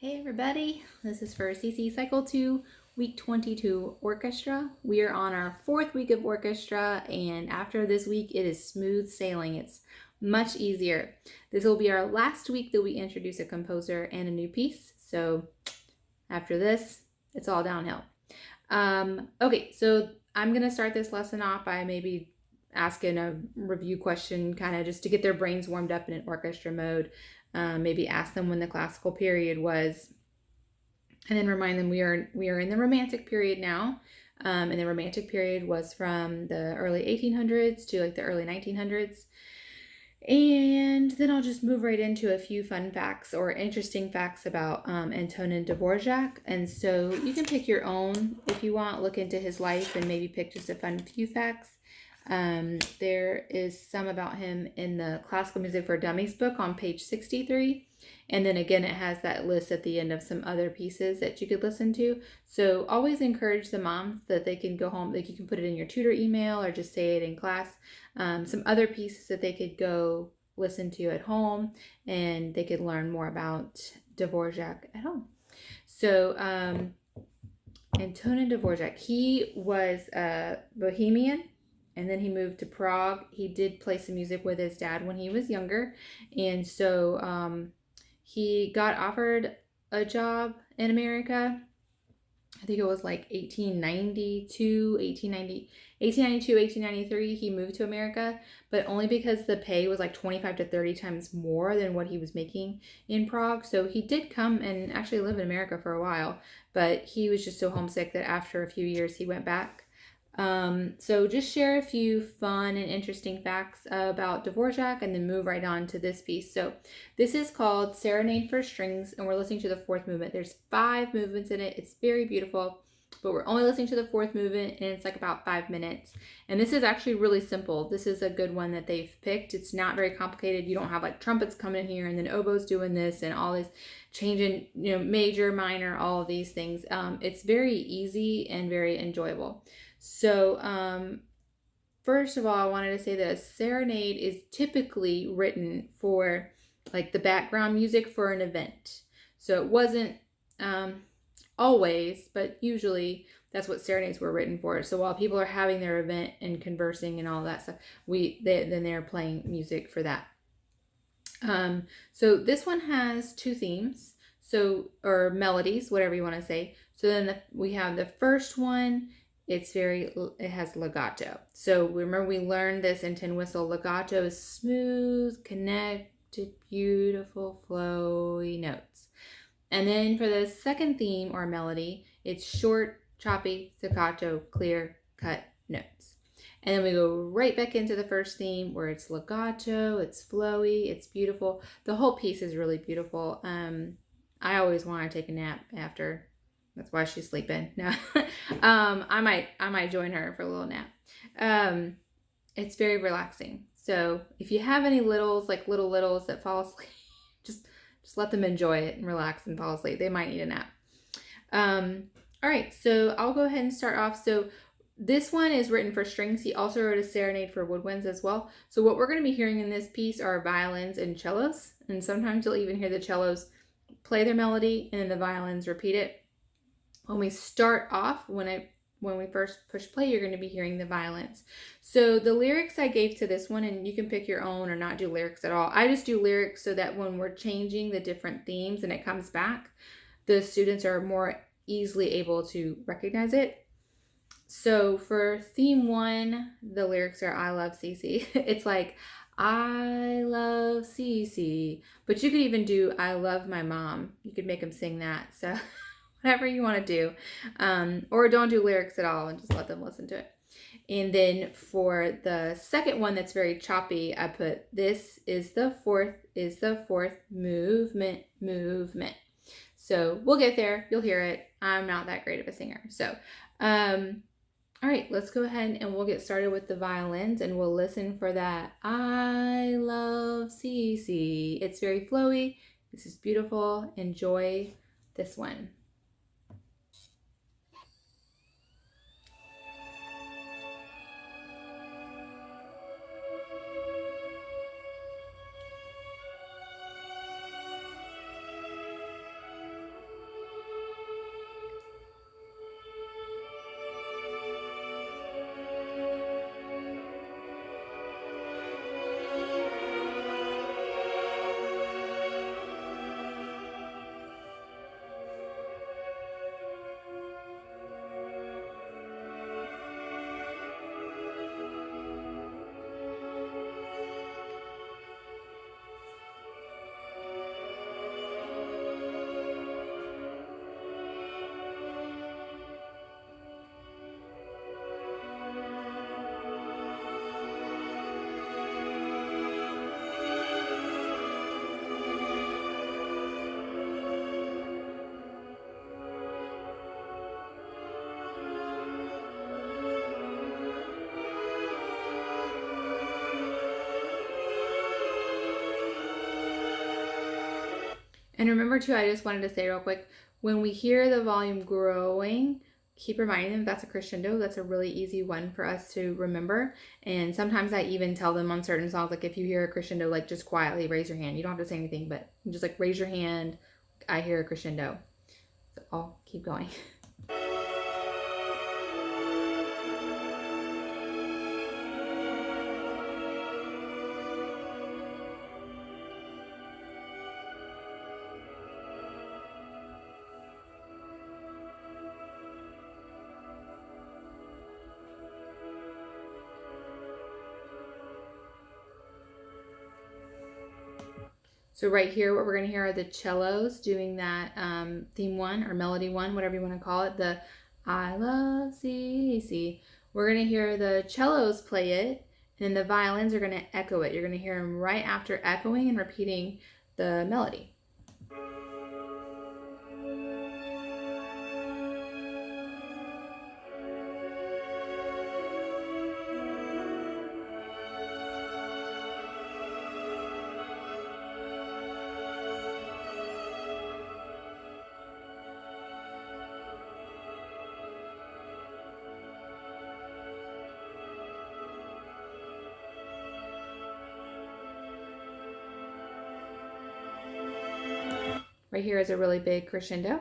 Hey everybody, this is for CC Cycle 2, Week 22 Orchestra. We are on our 4th week of Orchestra, and after this week it is smooth sailing. It's much easier. This will be our last week that we introduce a composer and a new piece, so after this, it's all downhill. Okay, so I'm going to start this lesson off by maybe asking a review question, kind of just to get their brains warmed up in an orchestra mode. Maybe ask them when the classical period was, and then remind them we are in the Romantic period now. And the Romantic period was from the early 1800s to like the early 1900s. And then I'll just move right into a few fun facts or interesting facts about Antonin Dvorak. And so you can pick your own if you want, look into his life and maybe pick just a fun few facts. There is some about him in the Classical Music for Dummies book on page 63. And then again, it has that list at the end of some other pieces that you could listen to. So always encourage the moms that they can go home, like you can put it in your tutor email or just say it in class. Some other pieces that they could go listen to at home and they could learn more about Dvorak at home. So Antonin Dvorak, he was a Bohemian. And then he moved to Prague. He did play some music with his dad when he was younger. And so he got offered a job in America. I think it was like 1893. He moved to America, but only because the pay was like 25 to 30 times more than what he was making in Prague. So he did come and actually live in America for a while, but he was just so homesick that after a few years he went back. So just share a few fun and interesting facts about Dvorak and then move right on to this piece. So this is called Serenade for Strings and we're listening to the 4th movement. There's 5 movements in it. It's very beautiful, but we're only listening to the 4th movement and it's like about 5 minutes. And this is actually really simple. This is a good one that they've picked. It's not very complicated. You don't have like trumpets coming in here and then oboes doing this and all this changing, major, minor, all of these things. It's very easy and very enjoyable. So, first of all, I wanted to say that a serenade is typically written for like the background music for an event. So it wasn't always, but usually that's what serenades were written for. So while people are having their event and conversing and all that stuff, then they're playing music for that. So this one has 2 themes, or melodies, whatever you want to say. So then we have the first one. It has legato. So remember we learned this in tin whistle. Legato is smooth, connected, beautiful, flowy notes. And then for the second theme or melody, it's short, choppy, staccato, clear, cut notes. And then we go right back into the first theme where it's legato, it's flowy, it's beautiful. The whole piece is really beautiful. I always want to take a nap after. That's why she's sleeping. No, I might join her for a little nap. It's very relaxing. So if you have any littles that fall asleep, just let them enjoy it and relax and fall asleep. They might need a nap. All right, so I'll go ahead and start off. So this one is written for strings. He also wrote a serenade for woodwinds as well. So what we're going to be hearing in this piece are violins and cellos, and sometimes you'll even hear the cellos play their melody and then the violins repeat it. When we start off, when we first push play, you're going to be hearing the violins. So the lyrics I gave to this one, and you can pick your own or not do lyrics at all. I just do lyrics so that when we're changing the different themes and it comes back, the students are more easily able to recognize it. So for theme 1, the lyrics are I love CC. It's like, I love CC. But you could even do I love my mom. You could make them sing that. So whatever you want to do. Or don't do lyrics at all and just let them listen to it. And then for the second one that's very choppy, I put this is the fourth movement. So we'll get there. You'll hear it. I'm not that great of a singer. So, all right, let's go ahead and we'll get started with the violins and we'll listen for that. I love CC. It's very flowy. This is beautiful. Enjoy this one. And remember too, I just wanted to say real quick, when we hear the volume growing, keep reminding them that's a crescendo. That's a really easy one for us to remember. And sometimes I even tell them on certain songs, like if you hear a crescendo, like just quietly raise your hand. You don't have to say anything, but just like raise your hand. I hear a crescendo. So I'll keep going. So right here, what we're going to hear are the cellos doing that theme one or melody one, whatever you want to call it, the I love CC. We're going to hear the cellos play it, and then the violins are going to echo it. You're going to hear them right after echoing and repeating the melody. Right here is a really big crescendo.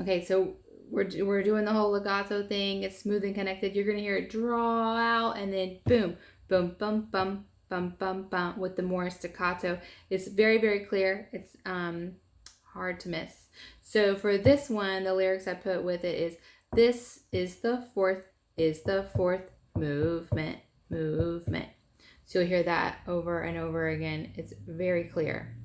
Okay, so we're doing the whole legato thing. It's smooth and connected. You're going to hear it draw out and then boom, boom, bum, bum, bum, bum, bum with the more staccato. It's very, very clear. It's hard to miss. So for this one, the lyrics I put with it is, this is the fourth movement, movement. So you'll hear that over and over again. It's very clear.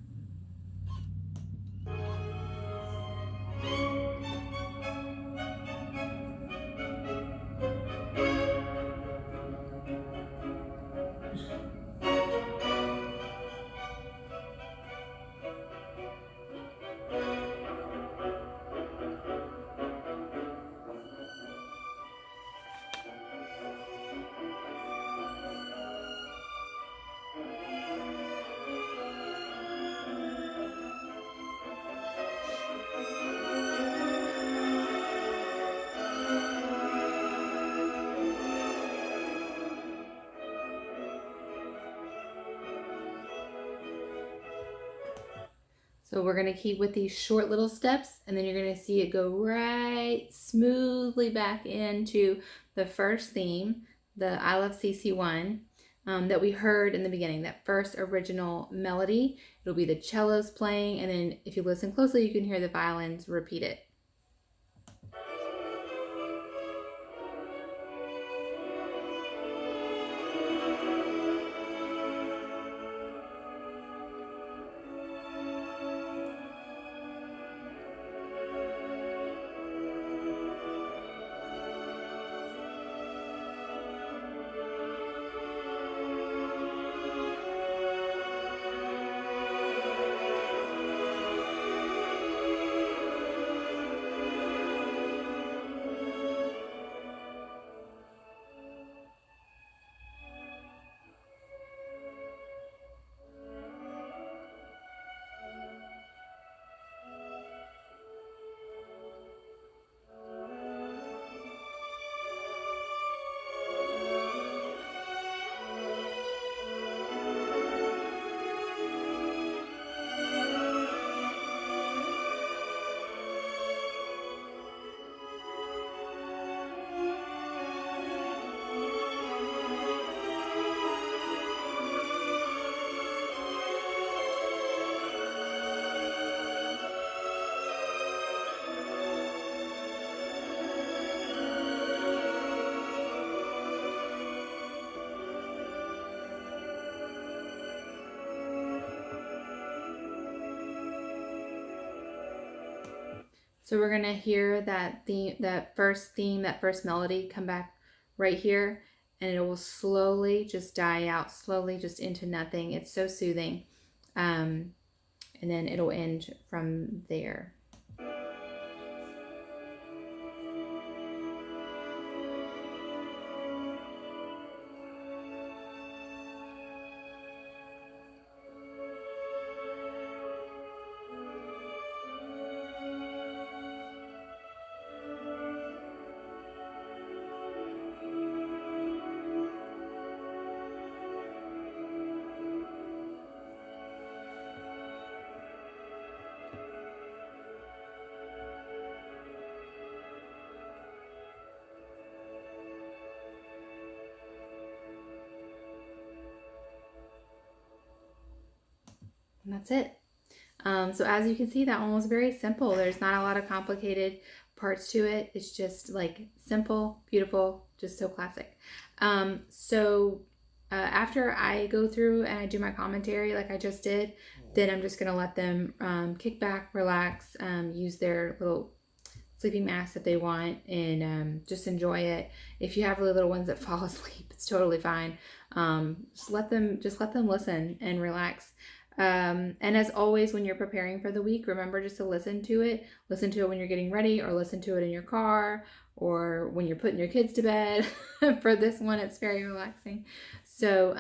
So we're going to keep with these short little steps, and then you're going to see it go right smoothly back into the first theme, the I Love CC1, that we heard in the beginning, that first original melody. It'll be the cellos playing, and then if you listen closely, you can hear the violins repeat it. So we're going to hear that theme, that first melody come back right here, and it will slowly just die out, slowly just into nothing. It's so soothing. And then it'll end from there. And that's it. So as you can see, that one was very simple. There's not a lot of complicated parts to it. It's just like simple, beautiful, just so classic. After I go through and I do my commentary like I just did, then I'm just going to let them kick back, relax, use their little sleeping mask if they want, and just enjoy it. If you have really little ones that fall asleep, it's totally fine. Just let them listen and relax. And as always, when you're preparing for the week, remember just to listen to it. Listen to it when you're getting ready, or listen to it in your car, or when you're putting your kids to bed. For this one, it's very relaxing. So,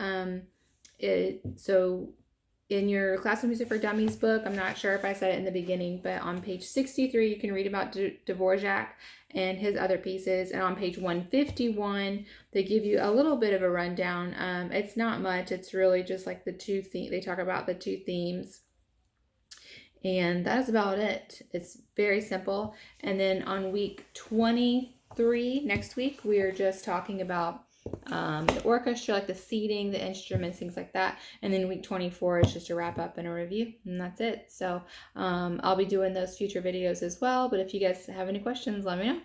in your Classical Music for Dummies book, I'm not sure if I said it in the beginning, but on page 63, you can read about Dvorak and his other pieces. And on page 151, they give you a little bit of a rundown. It's not much. It's really just like they talk about the two themes. And that's about it. It's very simple. And then on week 23, next week, we are just talking about the orchestra, like the seating, the instruments, things like that. And then week 24 is just a wrap up and a review, and that's it. So I'll be doing those future videos as well. But if you guys have any questions, let me know.